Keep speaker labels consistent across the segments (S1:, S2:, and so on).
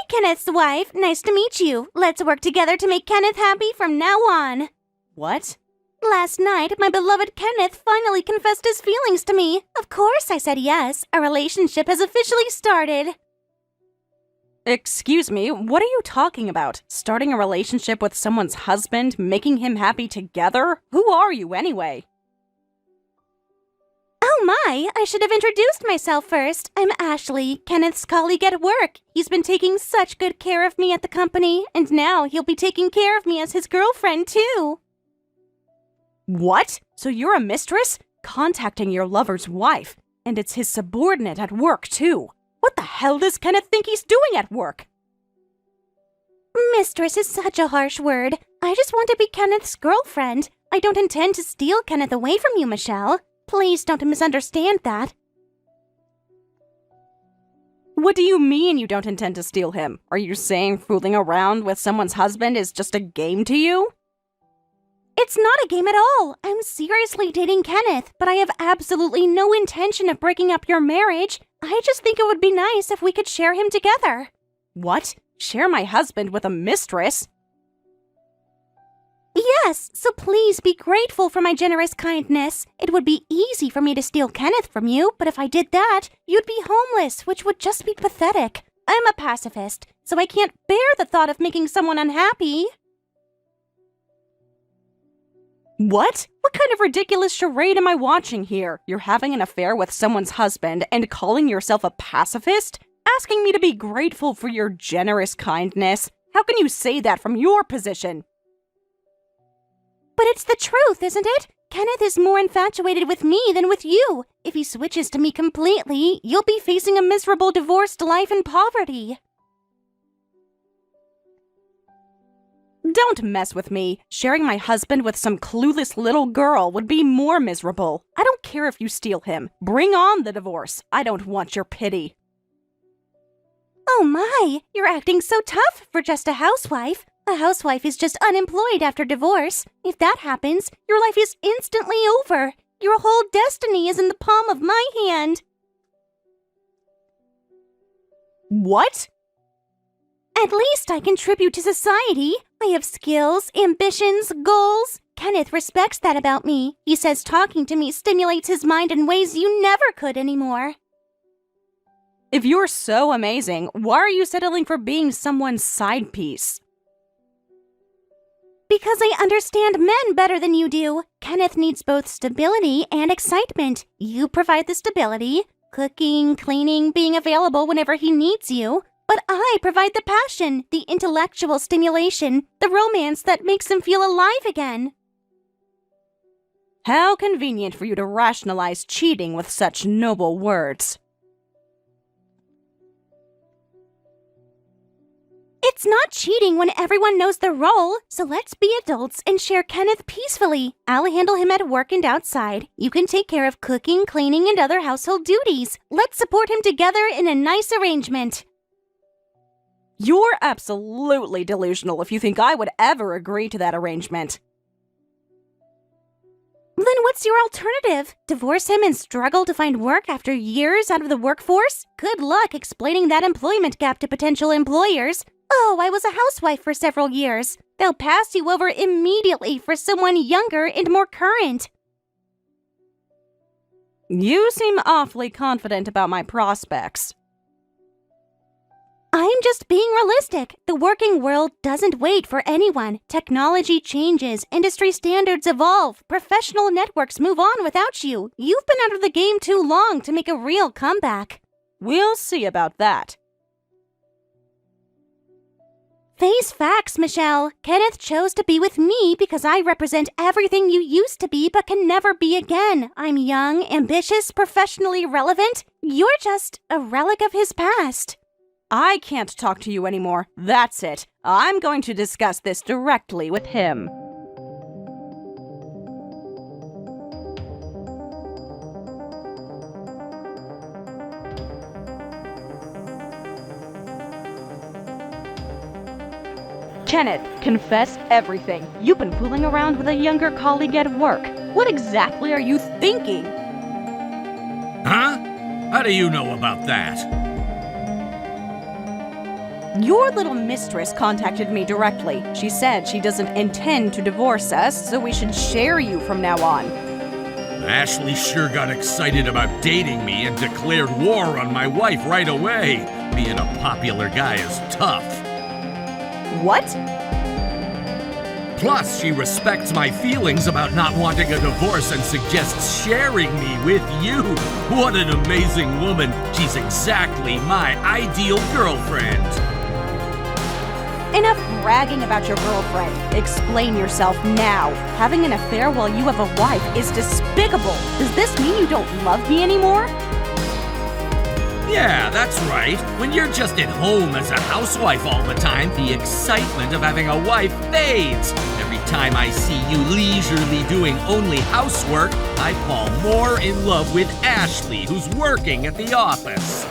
S1: Kenneth's wife. Nice to meet you. Let's work together to make Kenneth happy from now on.
S2: What?
S1: Last night, my beloved Kenneth finally confessed his feelings to me. Of course, I said yes. Our relationship has officially started.
S2: Excuse me, what are you talking about? Starting a relationship with someone's husband, making him happy together? Who are you anyway?
S1: Oh my, I should have introduced myself first. I'm Ashley, Kenneth's colleague at work. He's been taking such good care of me at the company, and now he'll be taking care of me as his girlfriend too.
S2: What? So you're a mistress? Contacting your lover's wife, and it's his subordinate at work too. What the hell does Kenneth think he's doing at work?
S1: Mistress is such a harsh word. I just want to be Kenneth's girlfriend. I don't intend to steal Kenneth away from you, Michelle. Please don't misunderstand that.
S2: What do you mean you don't intend to steal him? Are you saying fooling around with someone's husband is just a game to you?
S1: It's not a game at all. I'm seriously dating Kenneth, but I have absolutely no intention of breaking up your marriage. I just think it would be nice if we could share him together.
S2: What? Share my husband with a mistress?
S1: Yes, so please be grateful for my generous kindness. It would be easy for me to steal Kenneth from you, but if I did that, you'd be homeless, which would just be pathetic. I'm a pacifist, so I can't bear the thought of making someone unhappy.
S2: What? What kind of ridiculous charade am I watching here? You're having an affair with someone's husband and calling yourself a pacifist? Asking me to be grateful for your generous kindness? How can you say that from your position?
S1: But it's the truth, isn't it? Kenneth is more infatuated with me than with you. If he switches to me completely, you'll be facing a miserable divorced life in poverty.
S2: Don't mess with me. Sharing my husband with some clueless little girl would be more miserable. I don't care if you steal him. Bring on the divorce. I don't want your pity.
S1: Oh my, you're acting so tough for just a housewife. A housewife is just unemployed after divorce. If that happens, your life is instantly over. Your whole destiny is in the palm of my hand.
S2: What?
S1: At least I contribute to society. I have skills, ambitions, goals. Kenneth respects that about me. He says talking to me stimulates his mind in ways you never could anymore.
S2: If you're so amazing, why are you settling for being someone's side piece?
S1: Because I understand men better than you do. Kenneth needs both stability and excitement. You provide the stability, cooking, cleaning, being available whenever he needs you. But I provide the passion, the intellectual stimulation, the romance that makes him feel alive again.
S2: How convenient for you to rationalize cheating with such noble words.
S1: It's not cheating when everyone knows their role, so let's be adults and share Kenneth peacefully. I'll handle him at work and outside. You can take care of cooking, cleaning, and other household duties. Let's support him together in a nice arrangement.
S2: You're absolutely delusional if you think I would ever agree to that arrangement.
S1: Then what's your alternative? Divorce him and struggle to find work after years out of the workforce? Good luck explaining that employment gap to potential employers. Oh, I was a housewife for several years. They'll pass you over immediately for someone younger and more current.
S2: You seem awfully confident about my prospects.
S1: I'm just being realistic. The working world doesn't wait for anyone. Technology changes, industry standards evolve, professional networks move on without you. You've been out of the game too long to make a real comeback.
S2: We'll see about that.
S1: Face facts, Michelle. Kenneth chose to be with me because I represent everything you used to be but can never be again. I'm young, ambitious, professionally relevant. You're just a relic of his past.
S2: I can't talk to you anymore. That's it. I'm going to discuss this directly with him. Kenneth, confess everything. You've been fooling around with a younger colleague at work. What exactly are you thinking?
S3: Huh? How do you know about that?
S2: Your little mistress contacted me directly. She said she doesn't intend to divorce us, so we should share you from now on.
S3: Ashley sure got excited about dating me and declared war on my wife right away. Being a popular guy is tough.
S2: What?
S3: Plus, she respects my feelings about not wanting a divorce and suggests sharing me with you. What an amazing woman. She's exactly my ideal girlfriend.
S2: Enough bragging about your girlfriend. Explain yourself now. Having an affair while you have a wife is despicable. Does this mean you don't love me anymore?
S3: Yeah, that's right. When you're just at home as a housewife all the time, the excitement of having a wife fades. Every time I see you leisurely doing only housework, I fall more in love with Ashley, who's working at the office.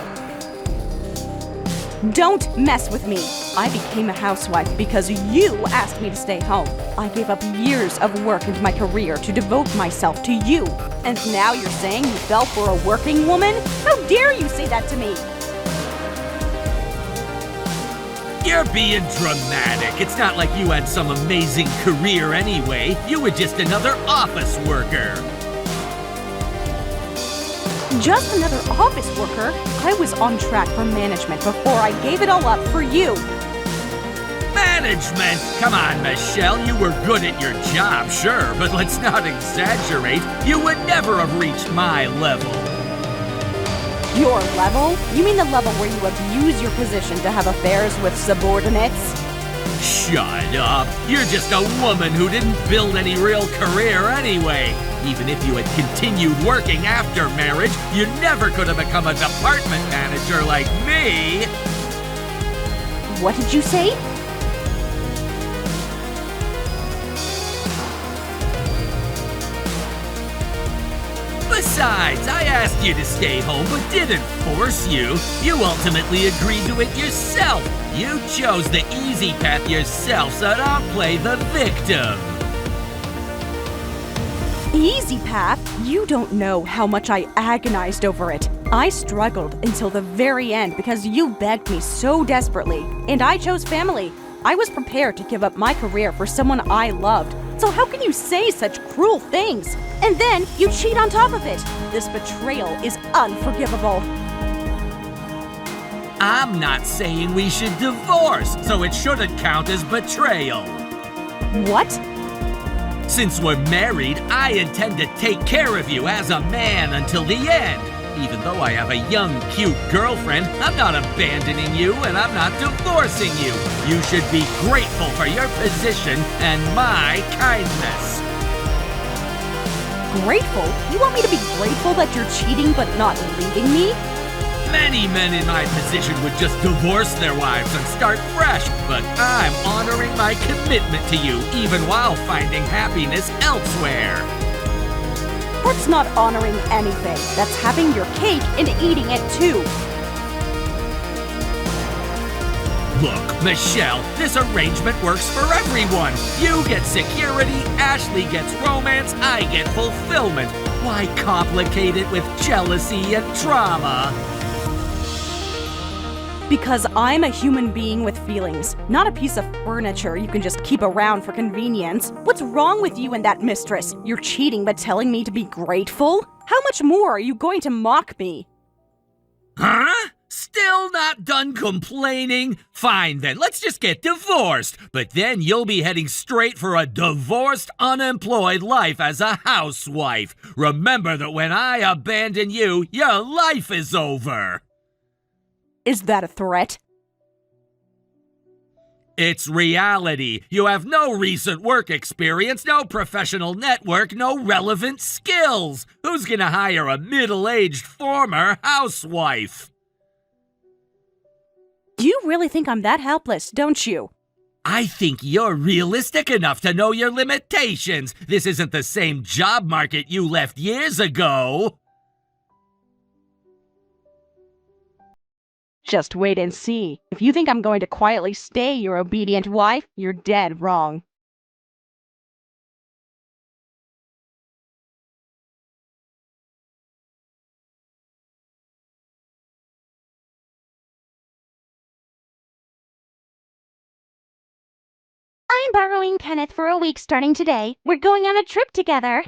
S2: Don't mess with me. I became a housewife because you asked me to stay home. I gave up years of work and my career to devote myself to you. And now you're saying you fell for a working woman? How dare you say that to me?
S3: You're being dramatic. It's not like you had some amazing career anyway. You were just another office worker.
S2: Just another office worker? I was on track for management before I gave it all up for you.
S3: Management? Come on, Michelle, you were good at your job, sure, but let's not exaggerate. You would never have reached my level.
S2: Your level? You mean the level where you abuse your position to have affairs with subordinates?
S3: Shut up. You're just a woman who didn't build any real career anyway. Even if you had continued working after marriage, you never could have become a department manager like me.
S2: What did you say?
S3: Besides, I asked you to stay home but didn't force you. You ultimately agreed to it yourself. You chose the easy path yourself, so don't play the victim.
S2: Easy path? You don't know how much I agonized over it. I struggled until the very end because you begged me so desperately, and I chose family. I was prepared to give up my career for someone I loved. So how can you say such cruel things? And then you cheat on top of it. This betrayal is unforgivable.
S3: I'm not saying we should divorce, so it shouldn't count as betrayal.
S2: What?
S3: Since we're married, I intend to take care of you as a man until the end. Even though I have a young, cute girlfriend, I'm not abandoning you and I'm not divorcing you. You should be grateful for your position and my kindness.
S2: Grateful? You want me to be grateful that you're cheating but not leaving me?
S3: Many men in my position would just divorce their wives and start fresh, but I'm honoring my commitment to you even while finding happiness elsewhere.
S2: That's not honoring anything. That's having your cake and eating it too.
S3: Look, Michelle, this arrangement works for everyone. You get security, Ashley gets romance, I get fulfillment. Why complicate it with jealousy and drama?
S2: Because I'm a human being with feelings, not a piece of furniture you can just keep around for convenience. What's wrong with you and that mistress? You're cheating but telling me to be grateful? How much more are you going to mock me?
S3: Huh? Still not done complaining? Fine then, let's just get divorced. But then you'll be heading straight for a divorced, unemployed life as a housewife. Remember that when I abandon you, your life is over.
S2: Is that a threat?
S3: It's reality. You have no recent work experience, no professional network, no relevant skills. Who's gonna hire a middle-aged former housewife?
S2: You really think I'm that helpless, don't you?
S3: I think you're realistic enough to know your limitations. This isn't the same job market you left years ago.
S2: Just wait and see. If you think I'm going to quietly stay your obedient wife, you're dead wrong.
S1: I'm borrowing Kenneth for a week starting today. We're going on a trip together.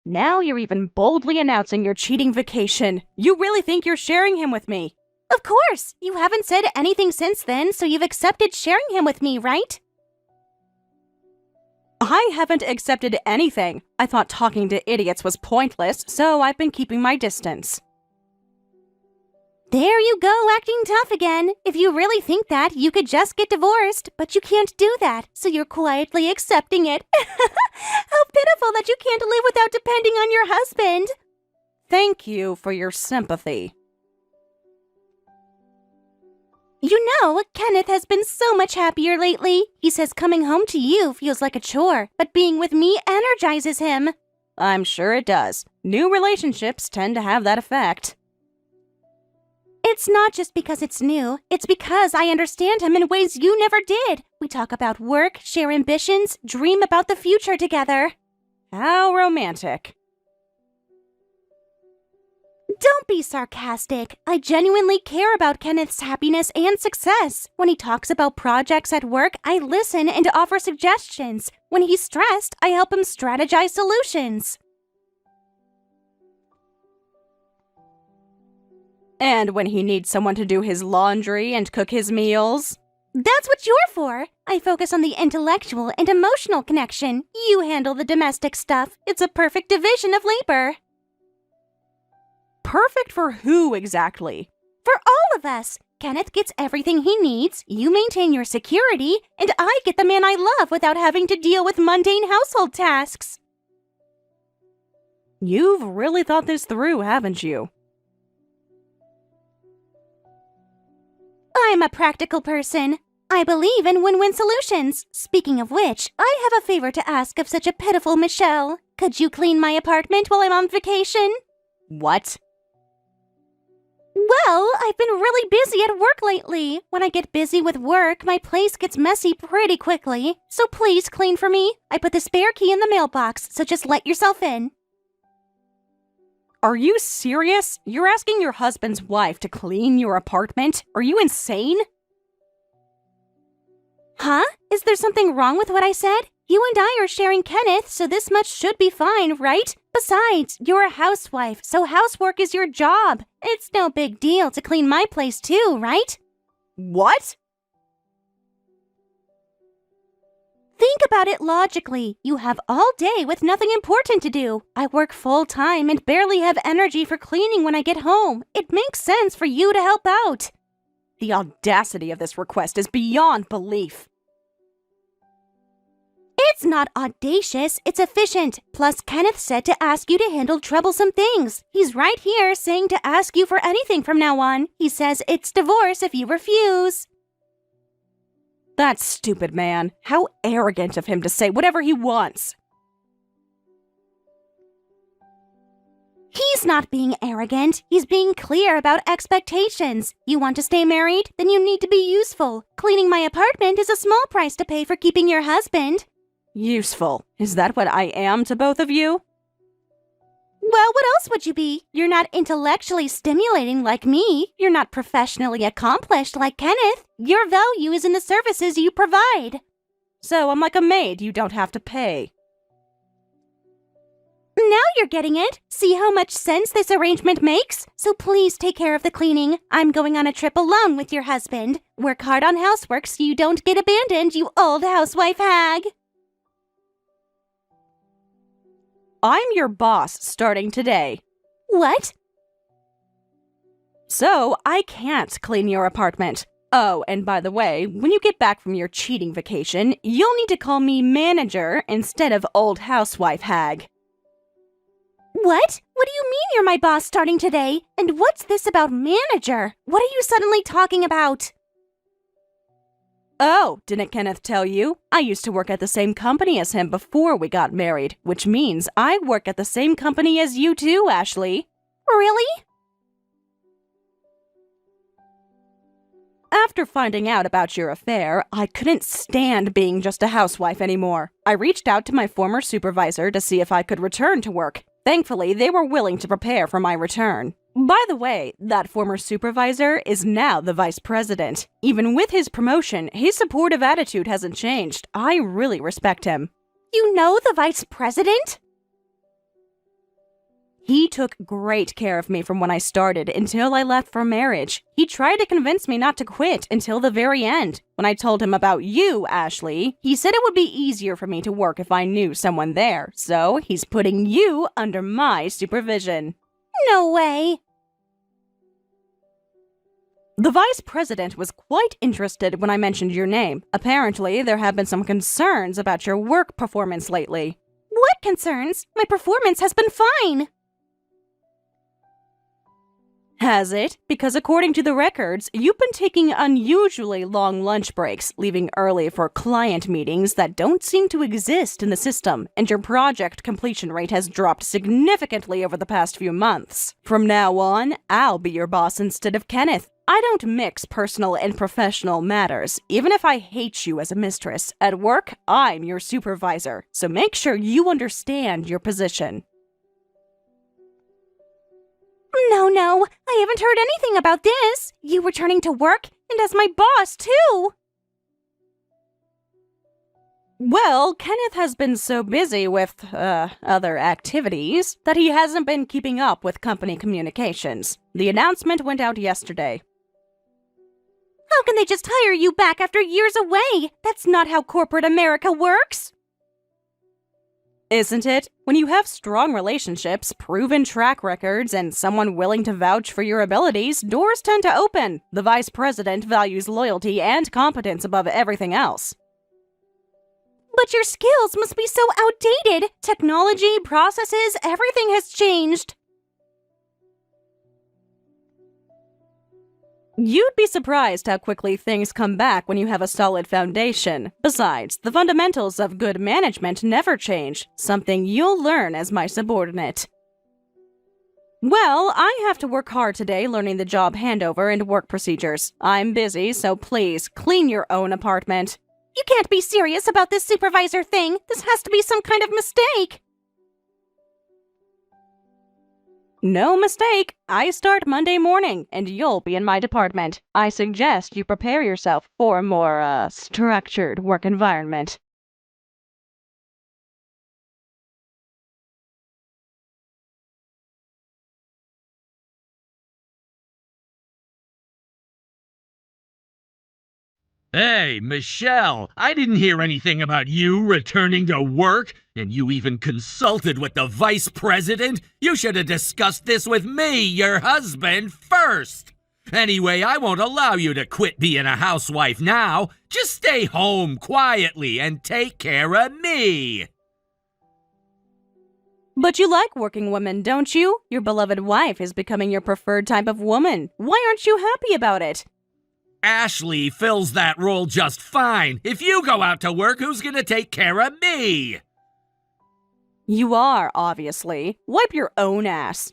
S2: Now you're even boldly announcing your cheating vacation. You really think you're sharing him with me?
S1: Of course! You haven't said anything since then, so you've accepted sharing him with me, right?
S2: I haven't accepted anything. I thought talking to idiots was pointless, so I've been keeping my distance.
S1: There you go, acting tough again. If you really think that, you could just get divorced, but you can't do that, so you're quietly accepting it. How pitiful that you can't live without depending on your husband.
S2: Thank you for your sympathy.
S1: You know, Kenneth has been so much happier lately. He says coming home to you feels like a chore, but being with me energizes him.
S2: I'm sure it does. New relationships tend to have that effect.
S1: It's not just because it's new. It's because I understand him in ways you never did. We talk about work, share ambitions, dream about the future together.
S2: How romantic.
S1: Don't be sarcastic. I genuinely care about Kenneth's happiness and success. When he talks about projects at work, I listen and offer suggestions. When he's stressed, I help him strategize solutions.
S2: And when he needs someone to do his laundry and cook his meals?
S1: That's what you're for. I focus on the intellectual and emotional connection. You handle the domestic stuff. It's a perfect division of labor.
S2: Perfect for who exactly?
S1: For all of us. Kenneth gets everything he needs, you maintain your security, and I get the man I love without having to deal with mundane household tasks.
S2: You've really thought this through, haven't you?
S1: I'm a practical person. I believe in win-win solutions. Speaking of which, I have a favor to ask of such a pitiful Michelle. Could you clean my apartment while I'm on vacation?
S2: What?
S1: Well, I've been really busy at work lately. When I get busy with work, my place gets messy pretty quickly. So please clean for me. I put the spare key in the mailbox, so just let yourself in.
S2: Are you serious? You're asking your husband's wife to clean your apartment? Are you insane?
S1: Huh? Is there something wrong with what I said? You and I are sharing Kenneth, so this much should be fine, right? Besides, you're a housewife, so housework is your job. It's no big deal to clean my place too, right?
S2: What?
S1: Think about it logically. You have all day with nothing important to do. I work full-time and barely have energy for cleaning when I get home. It makes sense for you to help out.
S2: The audacity of this request is beyond belief.
S1: It's not audacious, it's efficient. Plus, Kenneth said to ask you to handle troublesome things. He's right here saying to ask you for anything from now on. He says it's divorce if you refuse.
S2: That stupid man. How arrogant of him to say whatever he wants.
S1: He's not being arrogant. He's being clear about expectations. You want to stay married? Then you need to be useful. Cleaning my apartment is a small price to pay for keeping your husband.
S2: Useful. Is that what I am to both of you?
S1: Well, what else would you be? You're not intellectually stimulating like me. You're not professionally accomplished like Kenneth. Your value is in the services you provide.
S2: So I'm like a maid you don't have to pay.
S1: Now you're getting it. See how much sense this arrangement makes? So please take care of the cleaning. I'm going on a trip alone with your husband. Work hard on housework so you don't get abandoned, you old housewife hag.
S2: I'm your boss starting today.
S1: What?
S2: So I can't clean your apartment. Oh, and by the way, when you get back from your cheating vacation, you'll need to call me manager instead of old housewife hag.
S1: What? What do you mean you're my boss starting today? And what's this about manager? What are you suddenly talking about?
S2: Oh, didn't Kenneth tell you? I used to work at the same company as him before we got married, which means I work at the same company as you too, Ashley.
S1: Really?
S2: After finding out about your affair, I couldn't stand being just a housewife anymore. I reached out to my former supervisor to see if I could return to work. Thankfully, they were willing to prepare for my return. By the way, that former supervisor is now the vice president. Even with his promotion, his supportive attitude hasn't changed. I really respect him.
S1: You know the vice president?
S2: He took great care of me from when I started until I left for marriage. He tried to convince me not to quit until the very end. When I told him about you, Ashley, he said it would be easier for me to work if I knew someone there. So he's putting you under my supervision.
S1: No way.
S2: The vice president was quite interested when I mentioned your name. Apparently, there have been some concerns about your work performance lately.
S1: What concerns? My performance has been fine.
S2: Has it? Because according to the records, you've been taking unusually long lunch breaks, leaving early for client meetings that don't seem to exist in the system, and your project completion rate has dropped significantly over the past few months. From now on, I'll be your boss instead of Kenneth. I don't mix personal and professional matters. Even if I hate you as a mistress, at work, I'm your supervisor, so make sure you understand your position.
S1: No, I haven't heard anything about this. You returning to work, and as my boss, too.
S2: Well, Kenneth has been so busy with, other activities that he hasn't been keeping up with company communications. The announcement went out yesterday.
S1: How can they just hire you back after years away? That's not how corporate America works.
S2: Isn't it? When you have strong relationships, proven track records, and someone willing to vouch for your abilities, doors tend to open. The vice president values loyalty and competence above everything else.
S1: But your skills must be so outdated. Technology, processes, everything has changed.
S2: You'd be surprised how quickly things come back when you have a solid foundation. Besides, the fundamentals of good management never change, something you'll learn as my subordinate. Well, I have to work hard today learning the job handover and work procedures. I'm busy, so please clean your own apartment.
S1: You can't be serious about this supervisor thing. This has to be some kind of mistake.
S2: No mistake. I start Monday morning, and you'll be in my department. I suggest you prepare yourself for a more, structured work environment.
S3: Hey, Michelle, I didn't hear anything about you returning to work, and you even consulted with the vice president. You should have discussed this with me, your husband, first. Anyway, I won't allow you to quit being a housewife now. Just stay home quietly and take care of me.
S2: But you like working women, don't you? Your beloved wife is becoming your preferred type of woman. Why aren't you happy about it?
S3: Ashley fills that role just fine. If you go out to work, who's gonna take care of me?
S2: You are, obviously. Wipe your own ass.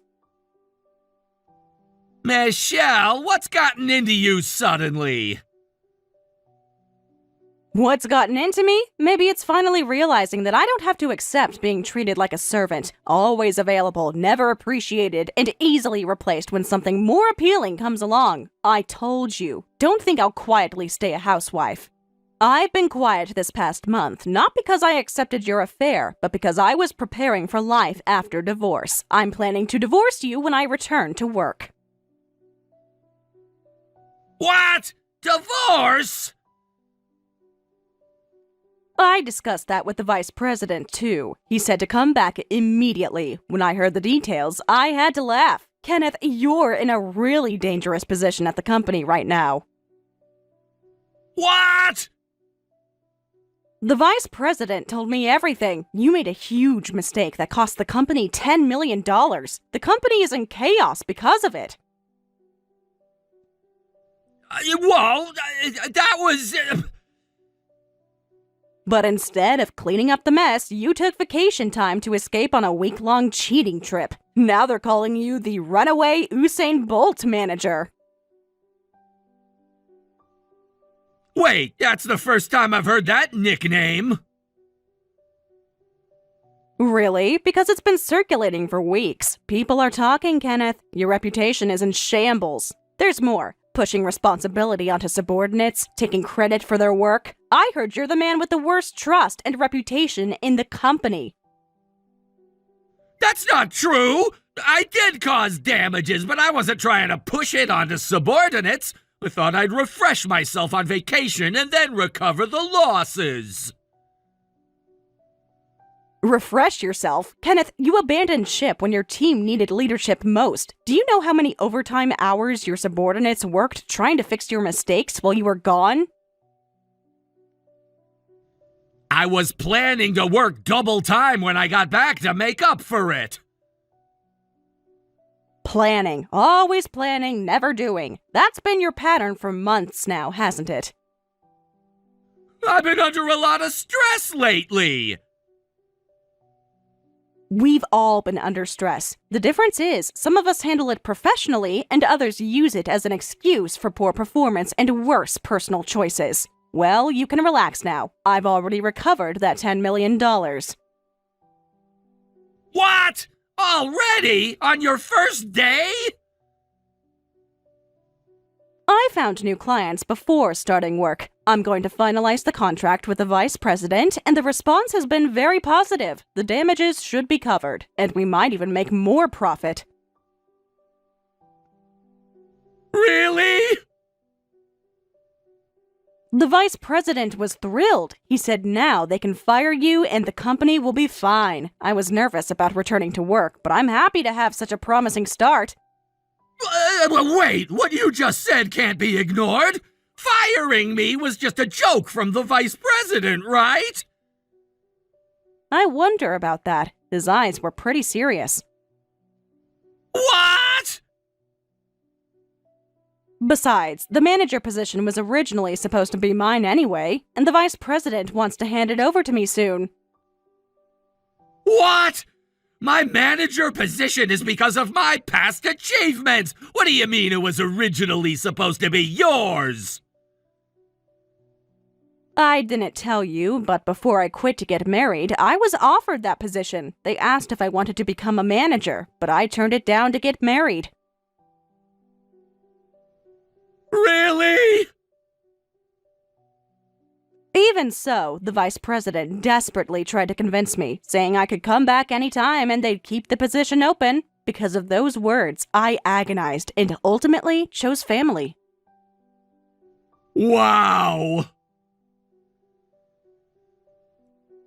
S3: Michelle, what's gotten into you suddenly?
S2: What's gotten into me? Maybe it's finally realizing that I don't have to accept being treated like a servant, always available, never appreciated, and easily replaced when something more appealing comes along. I told you. Don't think I'll quietly stay a housewife. I've been quiet this past month, not because I accepted your affair, but because I was preparing for life after divorce. I'm planning to divorce you when I return to work.
S3: What? Divorce?
S2: I discussed that with the vice president, too. He said to come back immediately. When I heard the details, I had to laugh. Kenneth, you're in a really dangerous position at the company right now.
S3: What?
S2: The vice president told me everything. You made a huge mistake that cost the company $10 million. The company is in chaos because of it.
S3: Well, that was...
S2: But instead of cleaning up the mess, you took vacation time to escape on a week-long cheating trip. Now they're calling you the runaway Usain Bolt manager.
S3: Wait, that's the first time I've heard that nickname.
S2: Really? Because it's been circulating for weeks. People are talking, Kenneth. Your reputation is in shambles. There's more. Pushing responsibility onto subordinates, taking credit for their work. I heard you're the man with the worst trust and reputation in the company.
S3: That's not true! I did cause damages, but I wasn't trying to push it onto subordinates. I thought I'd refresh myself on vacation and then recover the losses.
S2: Refresh yourself? Kenneth, you abandoned ship when your team needed leadership most. Do you know how many overtime hours your subordinates worked trying to fix your mistakes while you were gone?
S3: I was planning to work double time when I got back to make up for it.
S2: Planning. Always planning, never doing. That's been your pattern for months now, hasn't it?
S3: I've been under a lot of stress lately.
S2: We've all been under stress. The difference is, some of us handle it professionally and others use it as an excuse for poor performance and worse personal choices. Well, you can relax now. I've already recovered that $10 million.
S3: What? Already? On your first day?
S2: I found new clients before starting work. I'm going to finalize the contract with the vice president, and the response has been very positive. The damages should be covered, and we might even make more profit.
S3: Really?
S2: The vice president was thrilled. He said now they can fire you and the company will be fine. I was nervous about returning to work, but I'm happy to have such a promising start.
S3: Wait, what you just said can't be ignored. Firing me was just a joke from the vice president, right?
S2: I wonder about that. His eyes were pretty serious.
S3: What?
S2: Besides, the manager position was originally supposed to be mine anyway, and the vice president wants to hand it over to me soon.
S3: What? My manager position is because of my past achievements. What do you mean it was originally supposed to be yours?
S2: I didn't tell you, but before I quit to get married, I was offered that position. They asked if I wanted to become a manager, but I turned it down to get married.
S3: Really?
S2: Even so, the vice president desperately tried to convince me, saying I could come back anytime and they'd keep the position open. Because of those words, I agonized and ultimately chose family.
S3: Wow.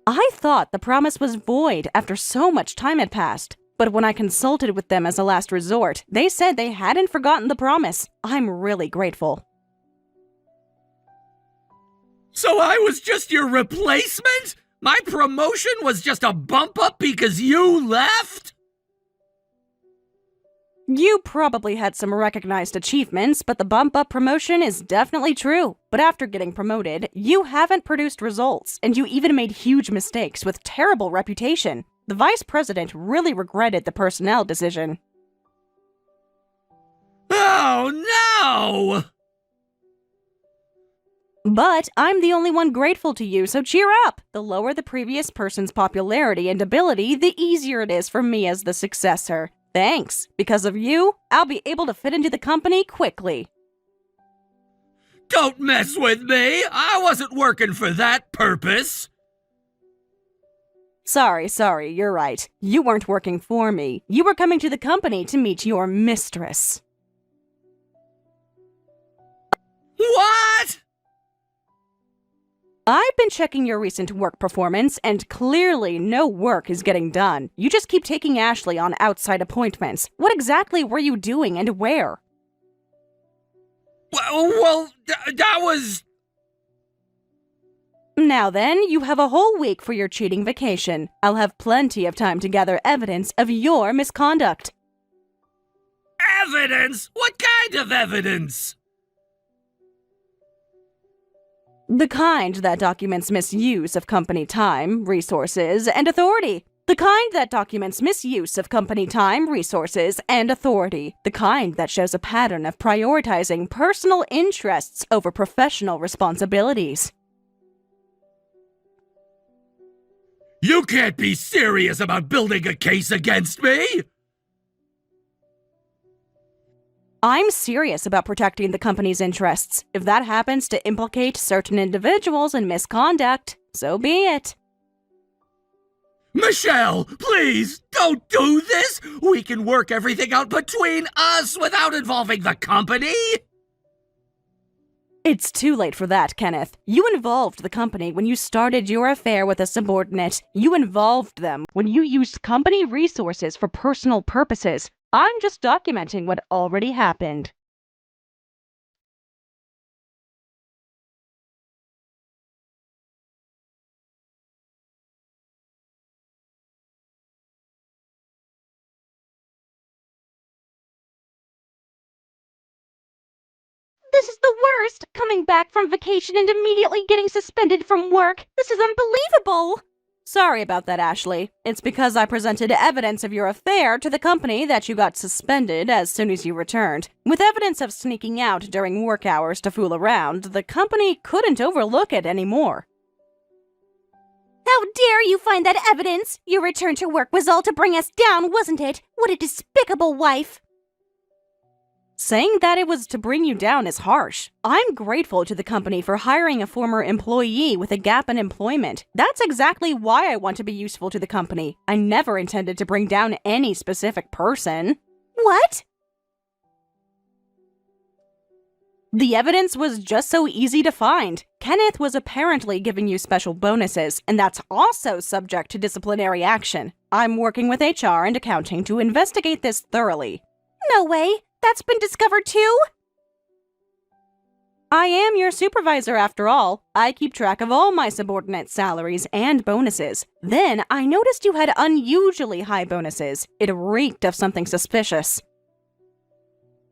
S2: I thought the promise was void after so much time had passed. But when I consulted with them as a last resort, they said they hadn't forgotten the promise. I'm really grateful.
S3: So I was just your replacement? My promotion was just a bump up because you left?
S2: You probably had some recognized achievements, but the bump-up promotion is definitely true. But after getting promoted, you haven't produced results, and you even made huge mistakes with terrible reputation. The vice president really regretted the personnel decision.
S3: Oh, no!
S2: But I'm the only one grateful to you, so cheer up! The lower the previous person's popularity and ability, the easier it is for me as the successor. Thanks. Because of you, I'll be able to fit into the company quickly.
S3: Don't mess with me! I wasn't working for that purpose!
S2: Sorry, you're right. You weren't working for me. You were coming to the company to meet your mistress.
S3: What?
S2: I've been checking your recent work performance, and clearly no work is getting done. You just keep taking Ashley on outside appointments. What exactly were you doing and where?
S3: Well, that was...
S2: Now then, you have a whole week for your cheating vacation. I'll have plenty of time to gather evidence of your misconduct.
S3: Evidence? What kind of evidence?
S2: The kind that documents misuse of company time, resources, and authority. The kind that documents misuse of company time, resources, and authority. The kind that shows a pattern of prioritizing personal interests over professional responsibilities.
S3: You can't be serious about building a case against me!
S2: I'm serious about protecting the company's interests. If that happens to implicate certain individuals in misconduct, so be it.
S3: Michelle, please, don't do this! We can work everything out between us without involving the company!
S2: It's too late for that, Kenneth. You involved the company when you started your affair with a subordinate. You involved them when you used company resources for personal purposes. I'm just documenting what already happened.
S1: This is the worst! Coming back from vacation and immediately getting suspended from work. This is unbelievable!
S2: Sorry about that, Ashley. It's because I presented evidence of your affair to the company that you got suspended as soon as you returned. With evidence of sneaking out during work hours to fool around, the company couldn't overlook it anymore.
S1: How dare you find that evidence? Your return to work was all to bring us down, wasn't it? What a despicable wife!
S2: Saying that it was to bring you down is harsh. I'm grateful to the company for hiring a former employee with a gap in employment. That's exactly why I want to be useful to the company. I never intended to bring down any specific person.
S1: What?
S2: The evidence was just so easy to find. Kenneth was apparently giving you special bonuses, and that's also subject to disciplinary action. I'm working with HR and accounting to investigate this thoroughly.
S1: No way! That's been discovered too?
S2: I am your supervisor after all. I keep track of all my subordinates' salaries and bonuses. Then I noticed you had unusually high bonuses. It reeked of something suspicious.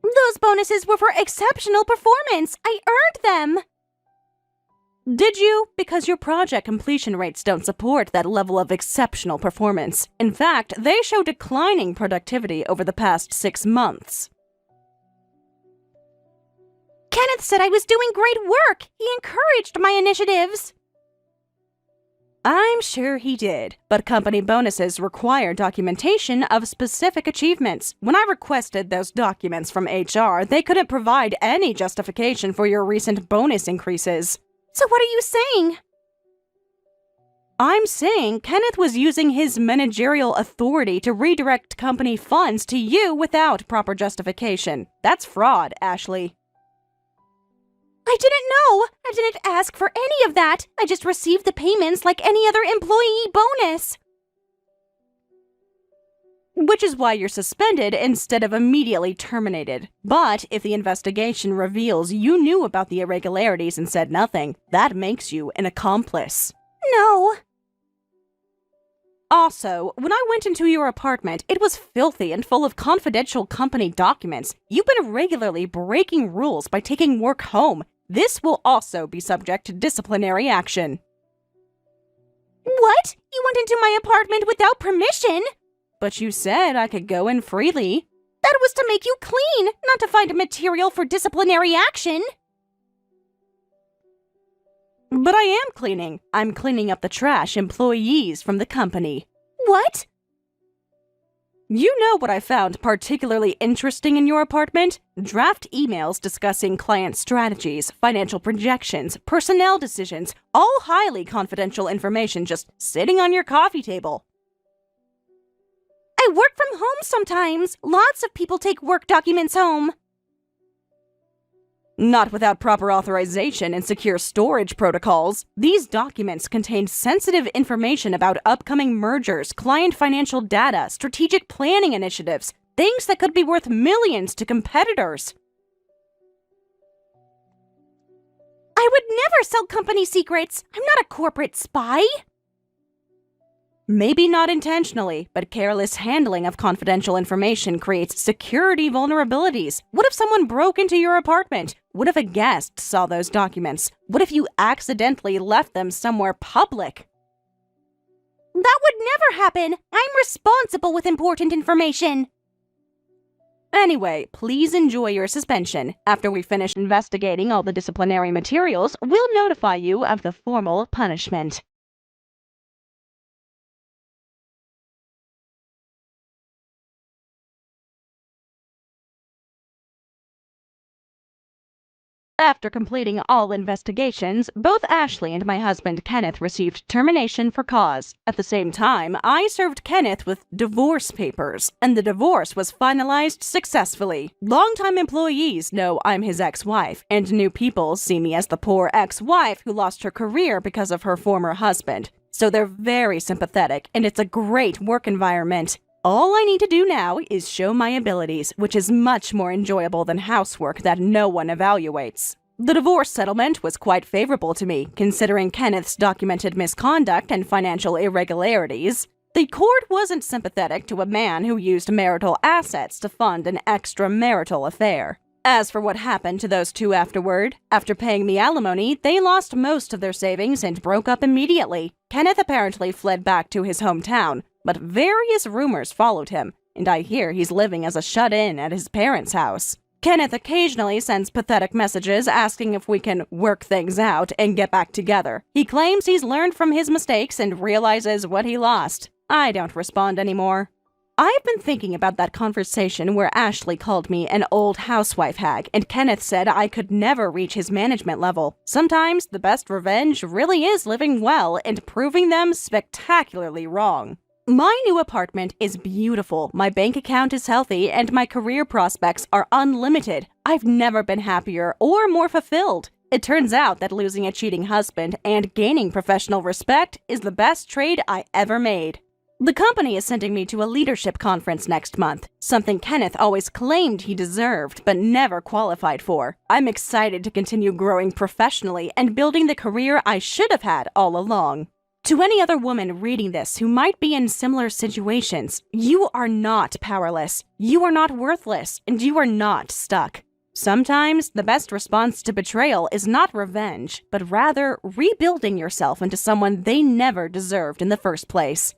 S1: Those bonuses were for exceptional performance. I earned them.
S2: Did you? Because your project completion rates don't support that level of exceptional performance. In fact, they show declining productivity over the past 6 months.
S1: Kenneth said I was doing great work. He encouraged my initiatives.
S2: I'm sure he did, but company bonuses require documentation of specific achievements. When I requested those documents from HR, they couldn't provide any justification for your recent bonus increases.
S1: So what are you saying?
S2: I'm saying Kenneth was using his managerial authority to redirect company funds to you without proper justification. That's fraud, Ashley.
S1: I didn't know. I didn't ask for any of that. I just received the payments like any other employee bonus.
S2: Which is why you're suspended instead of immediately terminated. But if the investigation reveals you knew about the irregularities and said nothing, that makes you an accomplice.
S1: No.
S2: Also, when I went into your apartment, it was filthy and full of confidential company documents. You've been regularly breaking rules by taking work home. This will also be subject to disciplinary action.
S1: What? You went into my apartment without permission?
S2: But you said I could go in freely.
S1: That was to make you clean, not to find material for disciplinary action.
S2: But I am cleaning. I'm cleaning up the trash employees from the company.
S1: What?
S2: You know what I found particularly interesting in your apartment? Draft emails discussing client strategies, financial projections, personnel decisions, all highly confidential information just sitting on your coffee table.
S1: I work from home sometimes. Lots of people take work documents home.
S2: Not without proper authorization and secure storage protocols. These documents contain sensitive information about upcoming mergers, client financial data, strategic planning initiatives, things that could be worth millions to competitors.
S1: I would never sell company secrets. I'm not a corporate spy.
S2: Maybe not intentionally, but careless handling of confidential information creates security vulnerabilities. What if someone broke into your apartment? What if a guest saw those documents? What if you accidentally left them somewhere public?
S1: That would never happen. I'm responsible with important information.
S2: Anyway, please enjoy your suspension. After we finish investigating all the disciplinary materials, we'll notify you of the formal punishment. After completing all investigations, both Ashley and my husband Kenneth received termination for cause. At the same time, I served Kenneth with divorce papers, and the divorce was finalized successfully. Longtime employees know I'm his ex-wife, and new people see me as the poor ex-wife who lost her career because of her former husband. So they're very sympathetic, and it's a great work environment. All I need to do now is show my abilities, which is much more enjoyable than housework that no one evaluates. The divorce settlement was quite favorable to me, considering Kenneth's documented misconduct and financial irregularities. The court wasn't sympathetic to a man who used marital assets to fund an extramarital affair. As for what happened to those two afterward, after paying the alimony, they lost most of their savings and broke up immediately. Kenneth apparently fled back to his hometown, but various rumors followed him, and I hear he's living as a shut-in at his parents' house. Kenneth occasionally sends pathetic messages asking if we can work things out and get back together. He claims he's learned from his mistakes and realizes what he lost. I don't respond anymore. I've been thinking about that conversation where Ashley called me an old housewife hag, and Kenneth said I could never reach his management level. Sometimes the best revenge really is living well and proving them spectacularly wrong. My new apartment is beautiful, my bank account is healthy, and my career prospects are unlimited. I've never been happier or more fulfilled. It turns out that losing a cheating husband and gaining professional respect is the best trade I ever made. The company is sending me to a leadership conference next month, something Kenneth always claimed he deserved but never qualified for. I'm excited to continue growing professionally and building the career I should have had all along. To any other woman reading this who might be in similar situations, you are not powerless, you are not worthless, and you are not stuck. Sometimes, the best response to betrayal is not revenge, but rather rebuilding yourself into someone they never deserved in the first place.